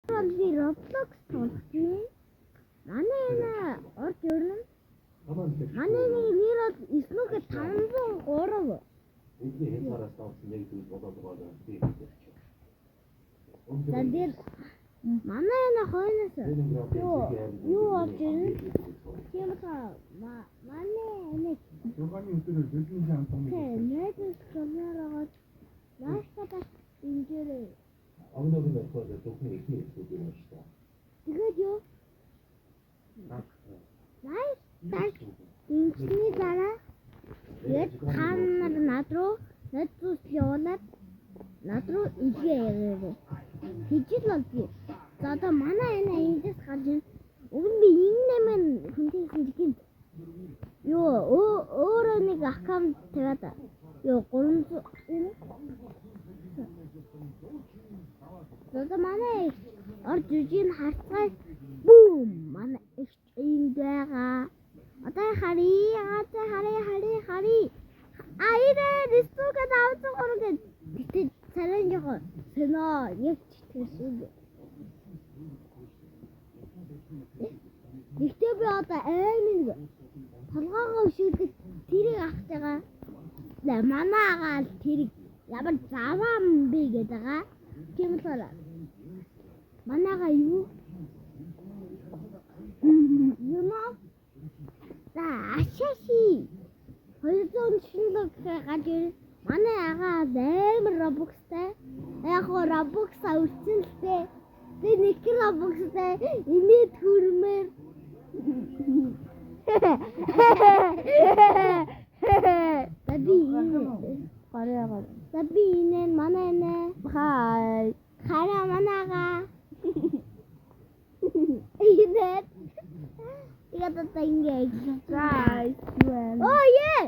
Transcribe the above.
Roblox тоглосон. Манай орж ирнэ. Манай нэр бол Исмүгэ 503. Эдний хэн цараас тавсан яг зүйл болоод байгаа би. Тэнд манай хойноос юу орж ирнэ? Тийм манай Жоганы өдрөөр бидний хамтан нэг камераа нааштай инжирээ. Амнабын болохоор зөвхөн ихний зүйл юм шүү дээ. Тэгээд юу? Найс. Инжний дараа яг хамар надруу надус яваад надруу игээ. Хижил болчих. За одоо манай энэ эндээс гарч ийн. Уг нь би энэ нэмэн хүнтэйсэн чинь юу өөрөө нэг аккаунт тавиад юу 300 энэ одоо манай орж ижин харцгай бум манай энд байгаа одоо хари айрэ ристуга давсан гурав гэдэг царай жоо сэнэ яг тэгсэн. Гэхдээ би одоо аймаг толгоогоо шийдэх тэрийг авч байгаа. Манаагаа тэрийг ямар заваам бэ гэдэг байгаа. Тийм л манаагаа юу? За ашааши 200 шинэлэг гарч ир. Манай агаа амар робокстай. Яг гоо робоксаа үлдсэн л дээ. Би нэг робокстай инээ төрмөр. Таби гараа. Таби инээ манай нэ. Хай. Хара манага. Инээ. Игата тангей. Guys. Oh yeah.